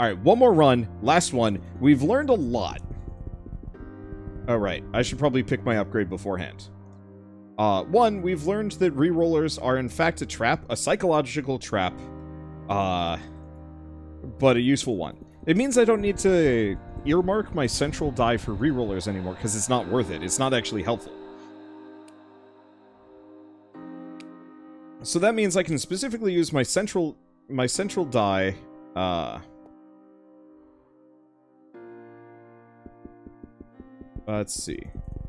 Alright, one more run. Last one. We've learned a lot. Alright, I should probably pick my upgrade beforehand. One, we've learned that rerollers are in fact a trap, a psychological trap, but a useful one. It means I don't need to earmark my central die for rerollers anymore, because it's not worth it. It's not actually helpful. So that means I can specifically use my central die, let's see.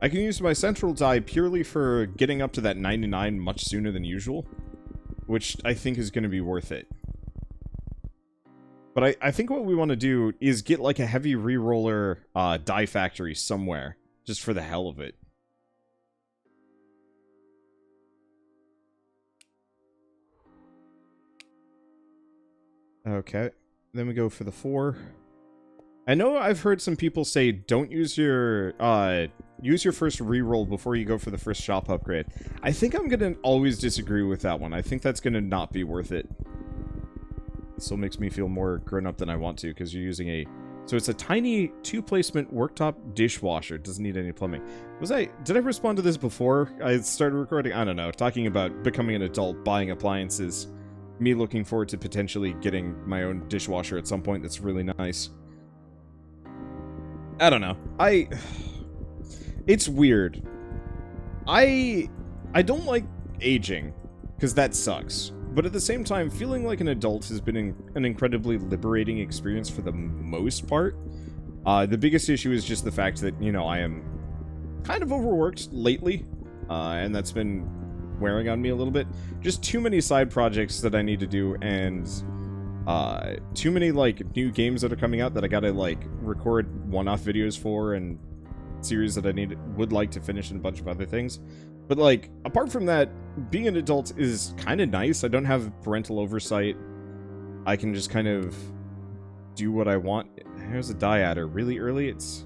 I can use my central die purely for getting up to that 99 much sooner than usual, which I think is going to be worth it. But I think what we want to do is get like a heavy reroller die factory somewhere, just for the hell of it. Okay, then we go for the 4. I know I've heard some people say don't use your first reroll before you go for the first shop upgrade. I think I'm gonna always disagree with that one. I think that's gonna not be worth it. It still makes me feel more grown up than I want to, because you're using a... So it's a tiny 2-placement worktop dishwasher. It doesn't need any plumbing. Did I respond to this before I started recording? I don't know. Talking about becoming an adult, buying appliances. Me looking forward to potentially getting my own dishwasher at some point that's really nice. I don't know. It's weird. I don't like aging, because that sucks. But at the same time, feeling like an adult has been an incredibly liberating experience for the most part. The biggest issue is just the fact that, you know, I am kind of overworked lately, and that's been wearing on me a little bit. Just too many side projects that I need to do, and too many, like, new games that are coming out that I gotta, like, record one-off videos for, and series that I would like to finish, and a bunch of other things. But, like, apart from that, being an adult is kind of nice. I don't have parental oversight. I can just kind of do what I want. Here's a die adder really early. It's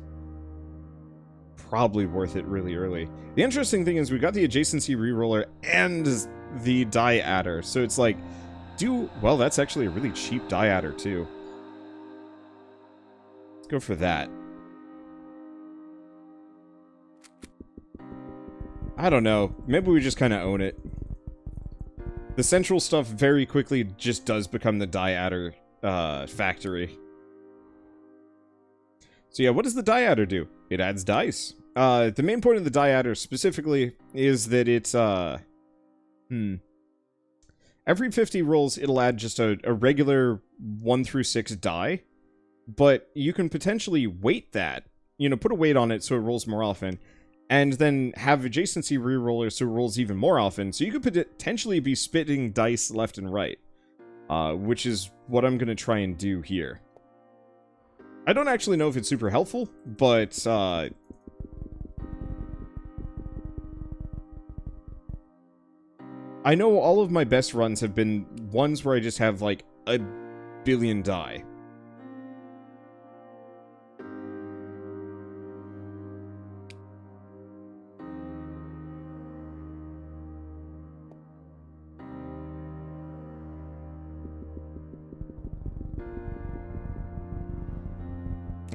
probably worth it really early. The interesting thing is we got the adjacency reroller and the die adder. So it's like, well, that's actually a really cheap die adder too. Let's go for that. I don't know. Maybe we just kind of own it. The central stuff very quickly just does become the die adder factory. So yeah, what does the die adder do? It adds dice. The main point of the die adder specifically is that it's every 50 rolls it'll add just a regular 1 through 6 die, but you can potentially weight that, you know, put a weight on it so it rolls more often, and then have adjacency rerollers so it rolls even more often, so you could potentially be spitting dice left and right, which is what I'm going to try and do here. I don't actually know if it's super helpful, but I know all of my best runs have been ones where I just have, like, a billion die.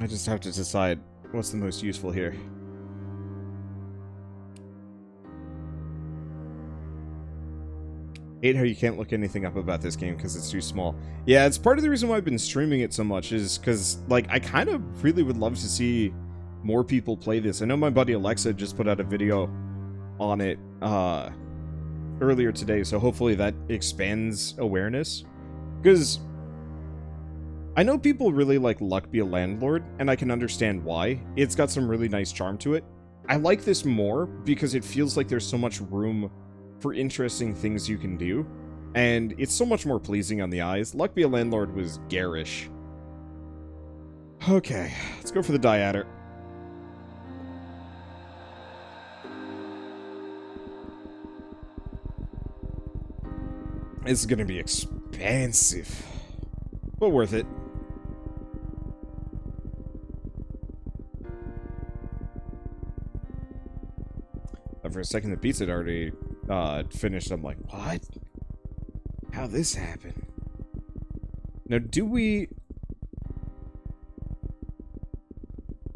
I just have to decide what's the most useful here. Hate how you can't look anything up about this game because it's too small. Yeah, it's part of the reason why I've been streaming it so much, is because, like, I kind of really would love to see more people play this. I know my buddy Alexa just put out a video on it earlier today, so hopefully that expands awareness. Because I know people really like Luck Be a Landlord, and I can understand why. It's got some really nice charm to it. I like this more because it feels like there's so much room for interesting things you can do, and it's so much more pleasing on the eyes. Luck Be a Landlord was garish. Okay, let's go for the die adder. This is gonna be expensive, but worth it. For a second, the pizza had already finished. I'm like, what? How'd this happen? Now, do we...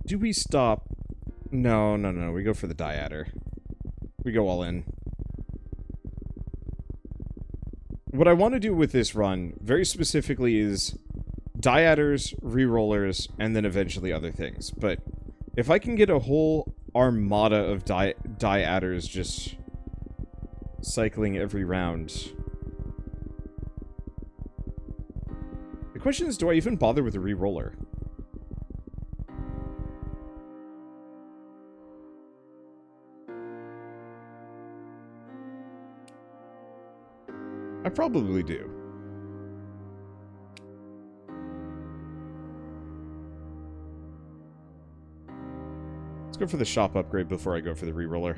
Do we stop? No, no, no. We go for the diadder. We go all in. What I want to do with this run, very specifically, is diadders, rerollers, and then eventually other things. But if I can get a whole armada of diadders just cycling every round. The question is, do I even bother with a reroller? I probably do. Let's go for the shop upgrade before I go for the reroller.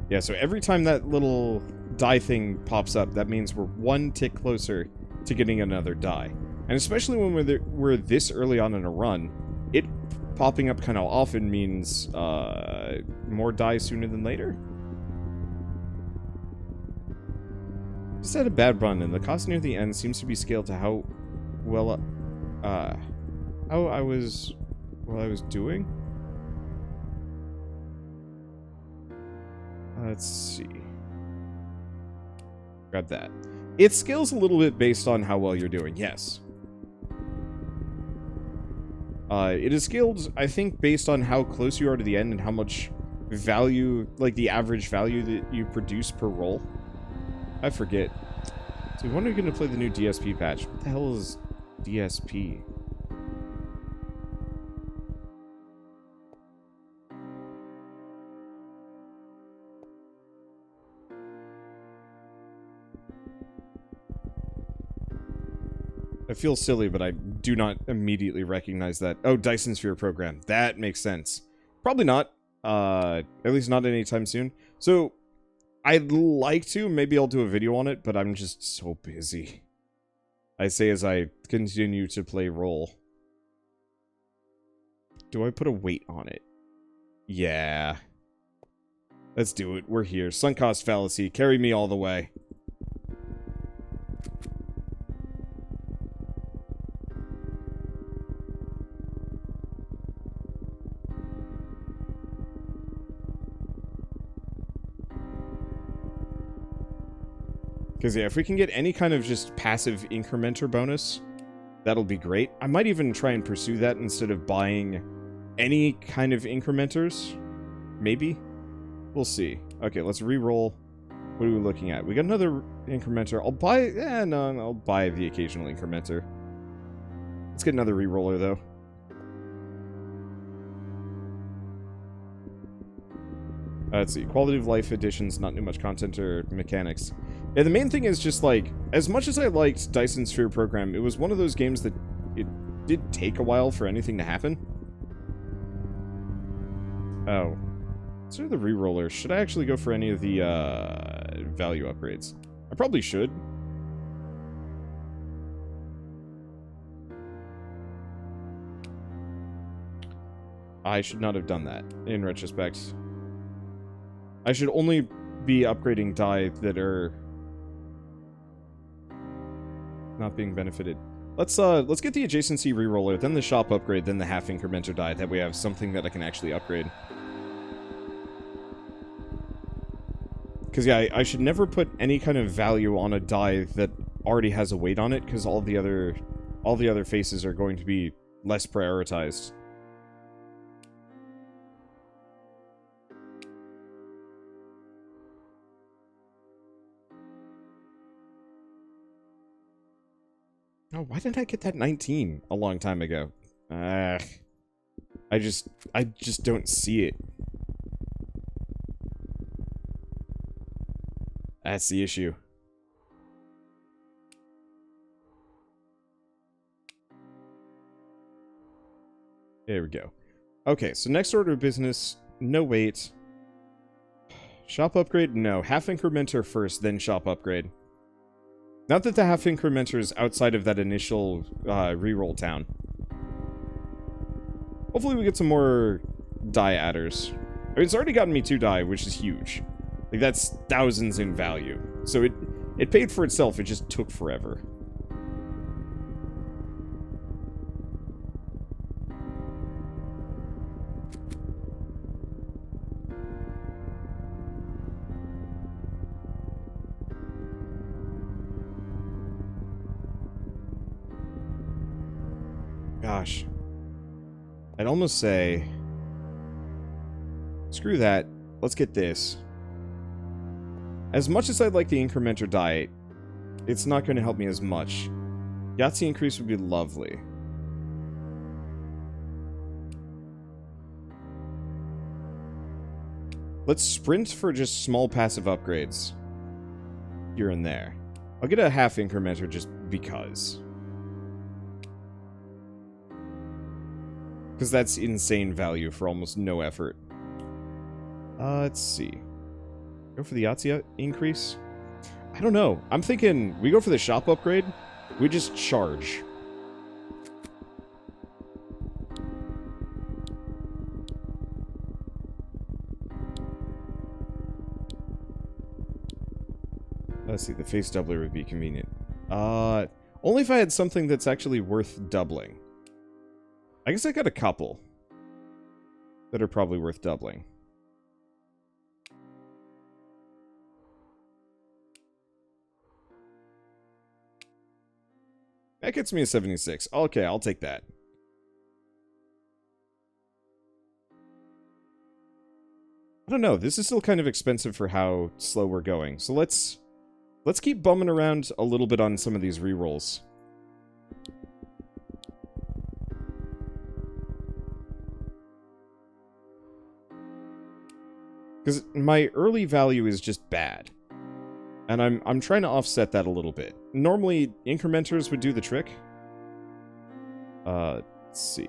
Yeah, so every time that little die thing pops up, that means we're one tick closer to getting another die. And especially when we're this early on in a run, it popping up kind of often means more die sooner than later. Just had a bad run, and the cost near the end seems to be scaled to how well I was doing. Let's see. Grab that. It scales a little bit based on how well you're doing, yes. It is scaled, I think, based on how close you are to the end and how much value, like the average value that you produce per roll. I forget. So when are we going to play the new DSP patch? What the hell is DSP? I feel silly, but I do not immediately recognize that. Oh, Dyson Sphere program. That makes sense. Probably not. At least not anytime soon. So, I'd like to. Maybe I'll do a video on it, but I'm just so busy. I say as I continue to play roll. Do I put a weight on it? Yeah. Let's do it. We're here. Sunk cost fallacy. Carry me all the way. Because, yeah, if we can get any kind of just passive incrementer bonus, that'll be great. I might even try and pursue that instead of buying any kind of incrementers. Maybe? We'll see. Okay, let's re-roll. What are we looking at? We got another incrementer. I'll buy... no, I'll buy the occasional incrementer. Let's get another re-roller, though. Let's see. Quality of life additions, not new much content or mechanics. Yeah, the main thing is just, like, as much as I liked Dyson Sphere program, it was one of those games that it did take a while for anything to happen. Oh. So are the re-rollers. Should I actually go for any of the, value upgrades? I probably should. I should not have done that, in retrospect. I should only be upgrading die that are not being benefited. Let's get the adjacency reroller, then the shop upgrade, then the half incrementer die, that we have something that I can actually upgrade. Because, yeah, I should never put any kind of value on a die that already has a weight on it, because all the other faces are going to be less prioritized. Oh, why didn't I get that 19 a long time ago? I just don't see it. That's the issue. There we go. Okay, so next order of business, no wait. Shop upgrade? No. Half incrementer first, then shop upgrade. Not that the half incrementer is outside of that initial reroll town. Hopefully we get some more die adders. I mean, it's already gotten me 2 die, which is huge. Like, that's thousands in value. So it paid for itself, it just took forever. Gosh. I'd almost say... Screw that. Let's get this. As much as I'd like the incrementer die, it's not going to help me as much. YAHTZEE increase would be lovely. Let's sprint for just small passive upgrades. Here and there. I'll get a half incrementer just because. Because that's insane value for almost no effort. Let's see. Go for the YAHTZEE increase? I don't know. I'm thinking we go for the shop upgrade. We just charge. Let's see, the face doubler would be convenient. Only if I had something that's actually worth doubling. I guess I got a couple that are probably worth doubling. That gets me a 76. Okay, I'll take that. I don't know, this is still kind of expensive for how slow we're going. So let's keep bumming around a little bit on some of these rerolls. Because my early value is just bad. And I'm trying to offset that a little bit. Normally, incrementers would do the trick. Let's see.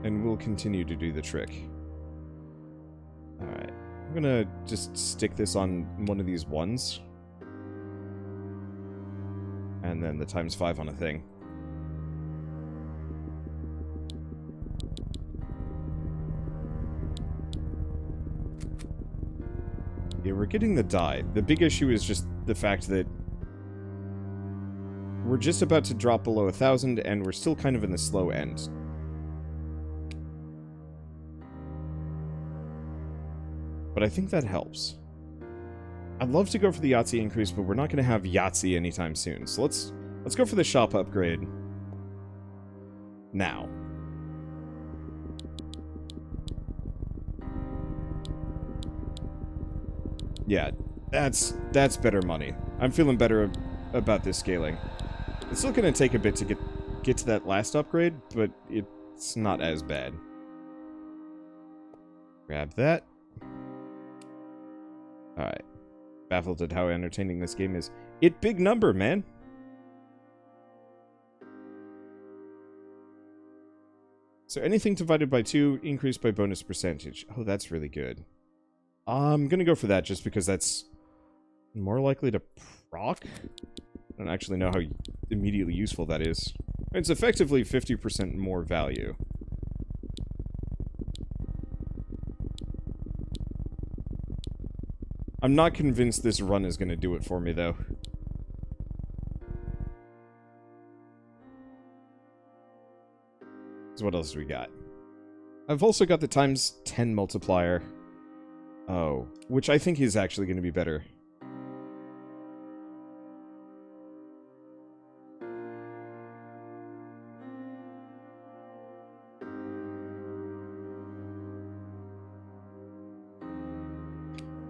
And we'll continue to do the trick. Alright. I'm gonna just stick this on one of these ones. And then the ×5 on a thing. Yeah, we're getting the die. The big issue is just the fact that we're just about to drop below 1,000, and we're still kind of in the slow end. But I think that helps. I'd love to go for the YAHTZEE increase, but we're not going to have YAHTZEE anytime soon. So let's go for the shop upgrade now. Yeah, that's better money. I'm feeling better about this scaling. It's still going to take a bit to get to that last upgrade, but it's not as bad. Grab that. Alright. Baffled at how entertaining this game is. It big number, man! So anything divided by 2, increased by bonus percentage. Oh, that's really good. I'm gonna go for that just because that's more likely to proc. I don't actually know how immediately useful that is. It's effectively 50% more value. I'm not convinced this run is going to do it for me, though. So what else do we got? I've also got the ×10 multiplier. Oh, which I think is actually going to be better.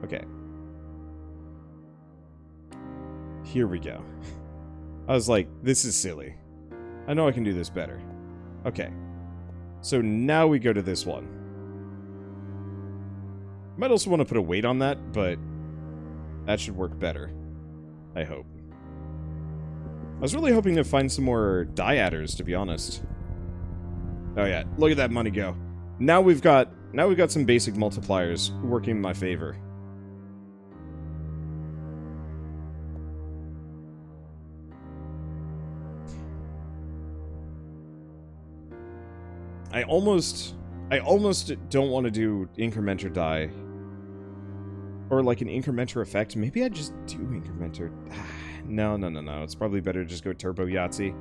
Okay. Here we go. I was like, this is silly. I know I can do this better. Okay. So now we go to this one. Might also want to put a weight on that, but that should work better. I hope. I was really hoping to find some more die adders, to be honest. Oh yeah, look at that money go. Now we've got some basic multipliers working in my favor. I almost don't want to do incrementer die. Or like an incrementer effect. Maybe I just do incrementer. No. It's probably better to just go turbo YAHTZEE.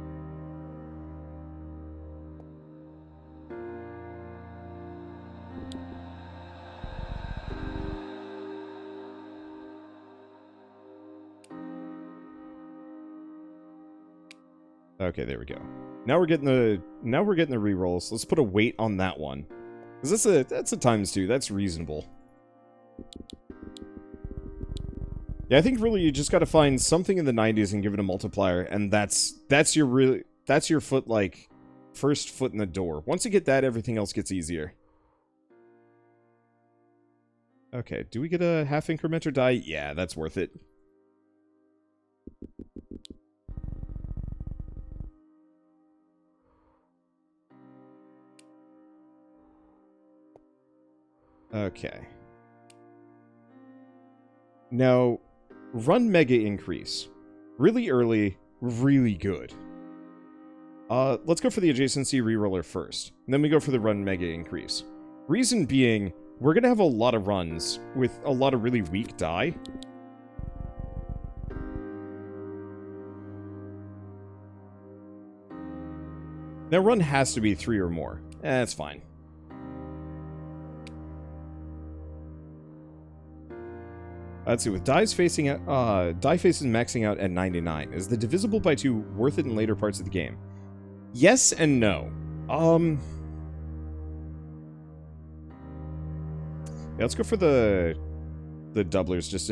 Okay, there we go. Now we're getting the rerolls. Let's put a weight on that one. Because that's a ×2. That's reasonable. Yeah, I think really you just gotta find something in the 90s and give it a multiplier, and that's your foot, like, first foot in the door. Once you get that, everything else gets easier. Okay, do we get a half increment or die? Yeah, that's worth it. Okay. Now, run mega increase. Really early, really good. Let's go for the adjacency reroller first. And then we go for the run mega increase. Reason being, we're gonna have a lot of runs with a lot of really weak die. Now run has to be 3 or more. That's fine. Let's see, with die faces maxing out at 99, is the divisible by 2 worth it in later parts of the game? Yes and no. Yeah, let's go for the doublers just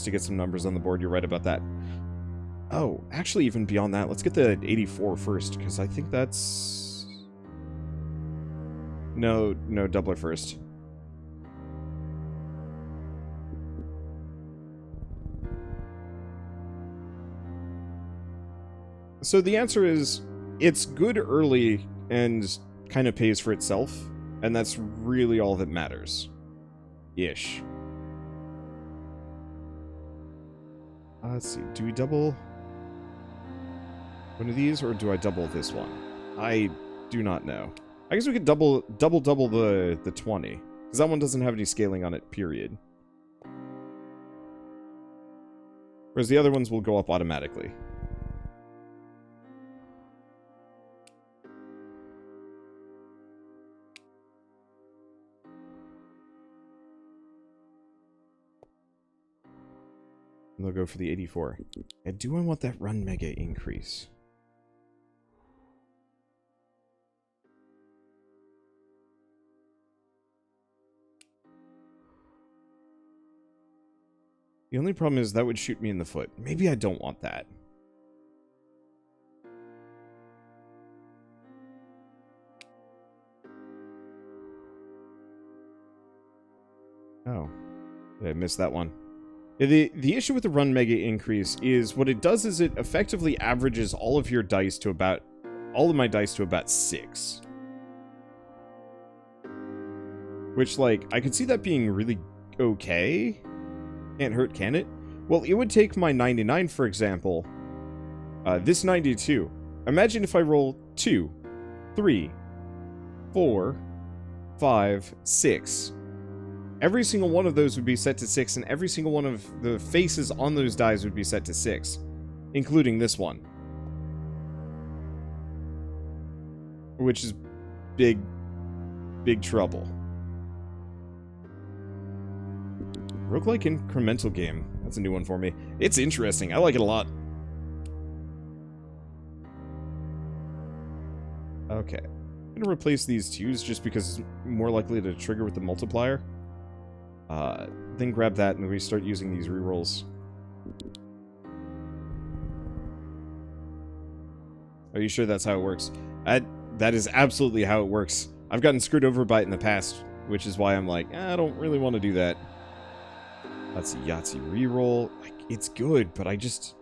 to get some numbers on the board. You're right about that. Oh, actually, even beyond that, let's get the 84 first, because I think that's... No, doubler first. So the answer is, it's good early and kind of pays for itself, and that's really all that matters. Ish. Let's see, do we double one of these, or do I double this one? I do not know. I guess we could double the 20, because that one doesn't have any scaling on it, period. Whereas the other ones will go up automatically. And they'll go for the 84. And do I want that run mega increase? The only problem is that would shoot me in the foot. Maybe I don't want that. Oh. I missed that one. The issue with the run mega increase is what it does is it effectively averages all of your dice to about... all of my dice to about 6. Which, like, I could see that being really okay. Can't hurt, can it? Well, it would take my 99, for example. This 92. Imagine if I roll 2, 3, 4, 5, 6. Every single one of those would be set to 6, and every single one of the faces on those dies would be set to 6. Including this one. Which is big trouble. Roguelike incremental game. That's a new one for me. It's interesting. I like it a lot. Okay. I'm going to replace these 2s just because it's more likely to trigger with the multiplier. Then grab that and we start using these rerolls. Are you sure that's how it works? That is absolutely how it works. I've gotten screwed over by it in the past, which is why I'm like, I don't really want to do that. That's a YAHTZEE reroll. Like, it's good, but it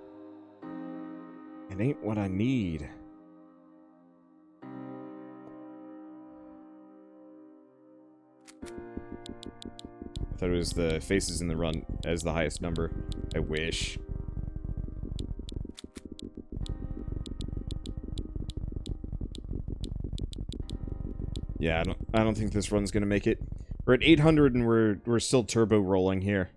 ain't what I need. I thought it was the faces in the run as the highest number. I wish. Yeah, I don't think this run's gonna make it. We're at 800 and we're still turbo rolling here.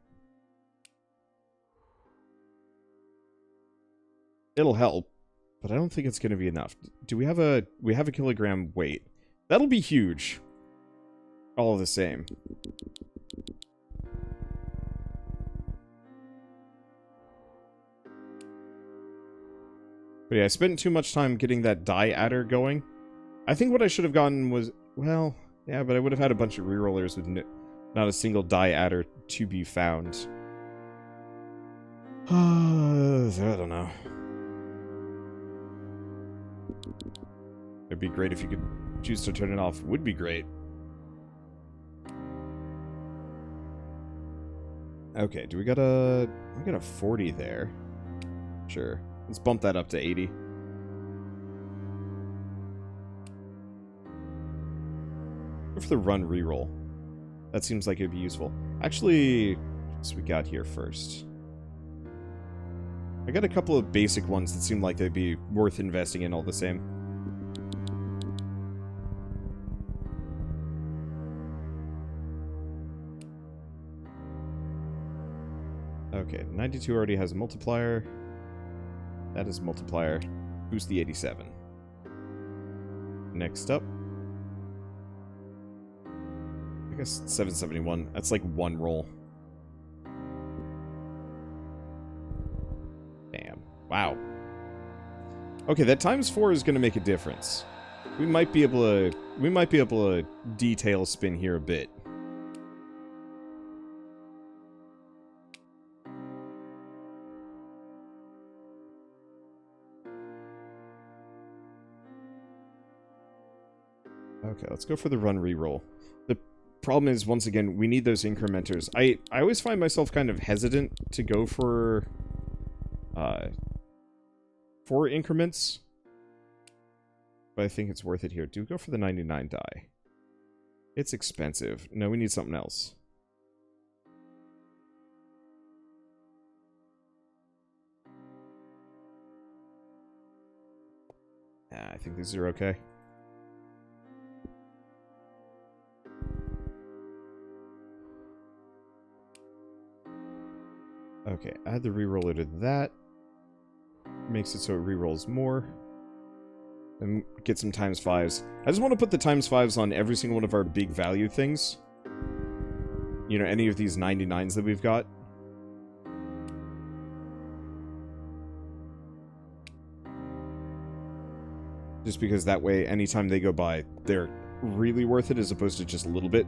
It'll help, but I don't think it's gonna be enough. Do we have a kilogram weight? That'll be huge. All the same. But yeah, I spent too much time getting that die adder going. I think what I should have gotten was, well, yeah, but I would have had a bunch of rerollers with not a single die adder to be found. I don't know. It'd be great if you could choose to turn it off. Would be great. Okay, do we got a 40 there? Sure. Let's bump that up to 80. Go for the run reroll. That seems like it'd be useful. Actually, what's we got here first? I got a couple of basic ones that seem like they'd be worth investing in all the same. Okay, 92 already has a multiplier. That is a multiplier. Boost the 87. Next up. I guess 771. That's like one roll. Damn. Wow. Okay, that ×4 is going to make a difference. We might be able to detail spin here a bit. Okay, let's go for the run reroll. The problem is, once again, we need those incrementers. I always find myself kind of hesitant to go for increments, but I think it's worth it here. Do we go for the 99 die? It's expensive. No, we need something else. I think these are okay. Okay, add the reroller to that. Makes it so it rerolls more. And get some ×5s. I just want to put the ×5s on every single one of our big value things. You know, any of these 99s that we've got. Just because that way, anytime they go by, they're really worth it as opposed to just a little bit.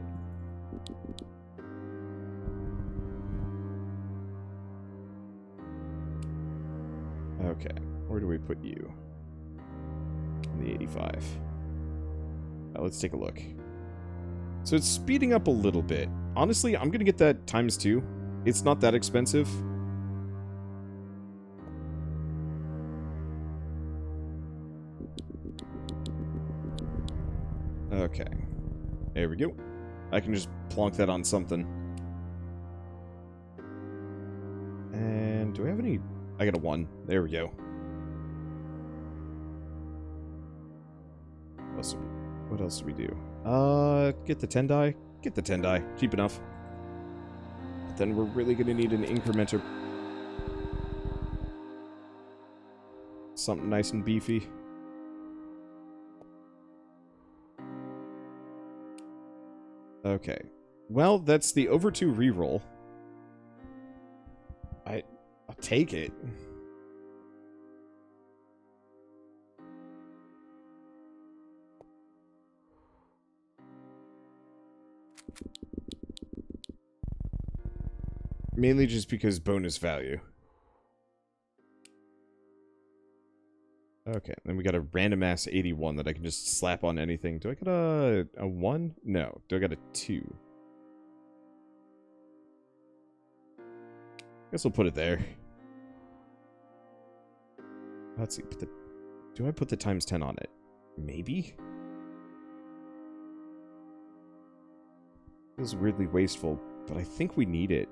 Okay, where do we put you? In the 85. Now let's take a look. So it's speeding up a little bit. Honestly, I'm gonna get that ×2. It's not that expensive. Okay. There we go. I can just plonk that on something. And do I have any... I got a 1. There we go. What else do we do? Get the 10 die? Get the 10 die. Cheap enough. But then we're really gonna need an incrementer. Something nice and beefy. Okay. Well, that's the over 2 reroll. I'll take it. Mainly just because bonus value. Okay, then we got a random ass 81 that I can just slap on anything. Do I get a 1? No. Do I got a 2? Guess we'll put it there. Let's see. Do I put the ×10 on it? Maybe? Feels weirdly wasteful, but I think we need it.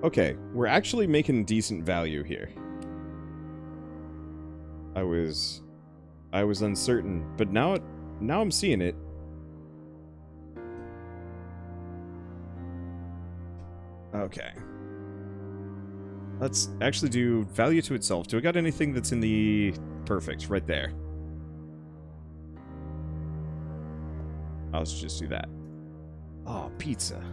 Okay, we're actually making decent value here. I was uncertain, but now I'm seeing it. Okay. Let's actually do value to itself. Do I got anything that's in the... Perfect, right there. Let's just do that. Oh, pizza.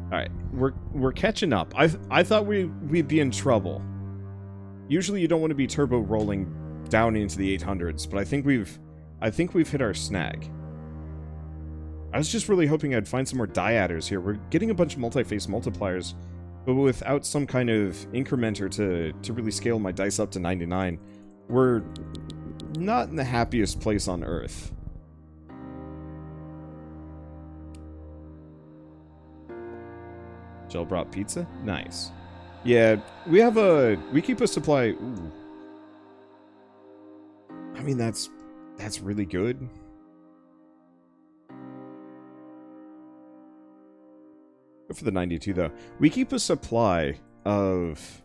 Alright, we're catching up. I thought we'd be in trouble. Usually you don't want to be turbo rolling down into the 800s, but I think we've hit our snag. I was just really hoping I'd find some more diadders here. We're getting a bunch of multi-face multipliers, but without some kind of incrementer to really scale my dice up to 99, we're not in the happiest place on Earth. Jill brought pizza? Nice. Yeah, we keep a supply. Ooh. I mean, that's really good. Go for the 92, though. We keep a supply of...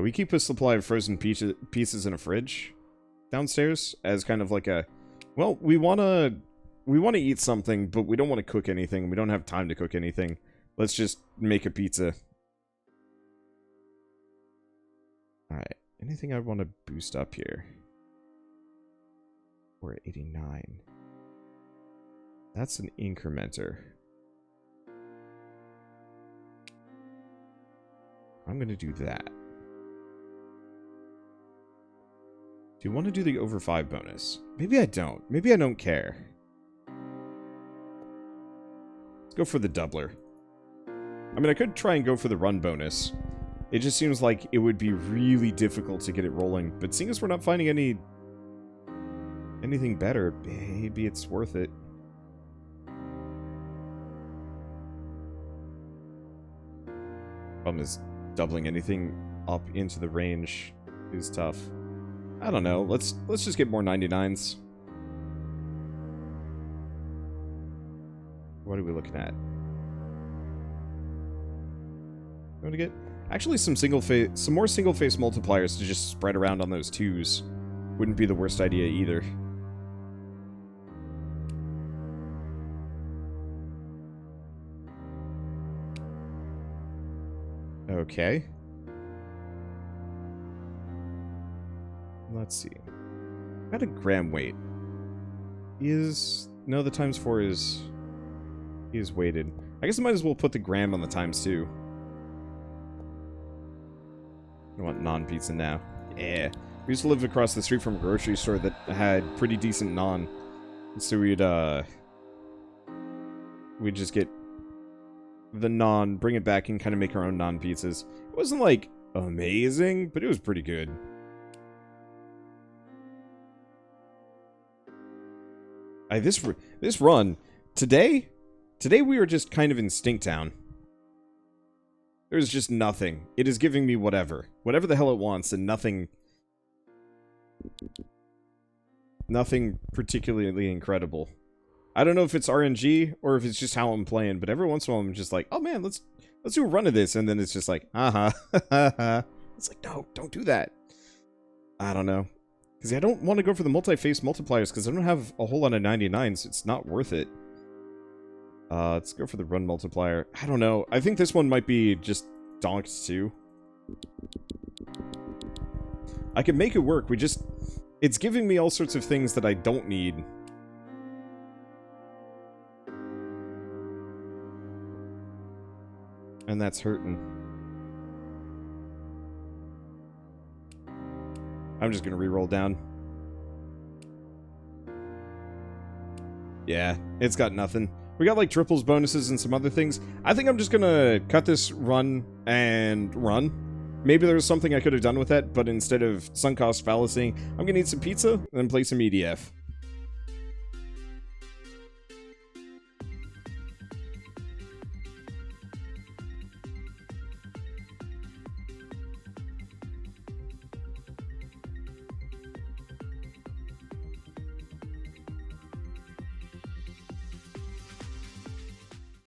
we keep a supply of frozen pieces in a fridge downstairs as kind of like a... Well, we want to eat something, but we don't want to cook anything. We don't have time to cook anything. Let's just make a pizza. Alright. Anything I want to boost up here? We're at 89. That's an incrementer. I'm going to do that. Do you want to do the over 5 bonus? Maybe I don't. Maybe I don't care. Let's go for the doubler. I mean, I could try and go for the run bonus. It just seems like it would be really difficult to get it rolling. But seeing as we're not finding anything better, maybe it's worth it. Problem is, doubling anything up into the range is tough. I don't know. Let's just get more 99s. What are we looking at? I'm gonna get actually some more single face multipliers to just spread around on those 2s. Wouldn't be the worst idea either. Okay. Let's see. Got a gram weight. No, the ×4 is weighted. I guess I might as well put the gram on the ×2. I want non-pizza now. Yeah. We used to live across the street from a grocery store that had pretty decent non. So we'd just get the non, bring it back, and kind of make our own non-pizzas. It wasn't, like, amazing, but it was pretty good. This run, today we were just kind of in Stinktown. There's just nothing. It is giving me whatever. Whatever the hell it wants, and nothing particularly incredible. I don't know if it's RNG or if it's just how I'm playing, but every once in a while I'm just like, oh man, let's do a run of this, and then it's just like, It's like, no, don't do that. I don't know. Because I don't want to go for the multi-face multipliers, because I don't have a whole lot of 99s. It's not worth it. Let's go for the run multiplier. I don't know. I think this one might be just donked too. I can make it work. It's giving me all sorts of things that I don't need. And that's hurting. I'm just gonna re-roll down. Yeah, it's got nothing. We got like triples bonuses and some other things. I think I'm just gonna cut this run and run. Maybe there was something I could have done with that, but instead of sunk cost fallacy, I'm gonna eat some pizza and then play some EDF.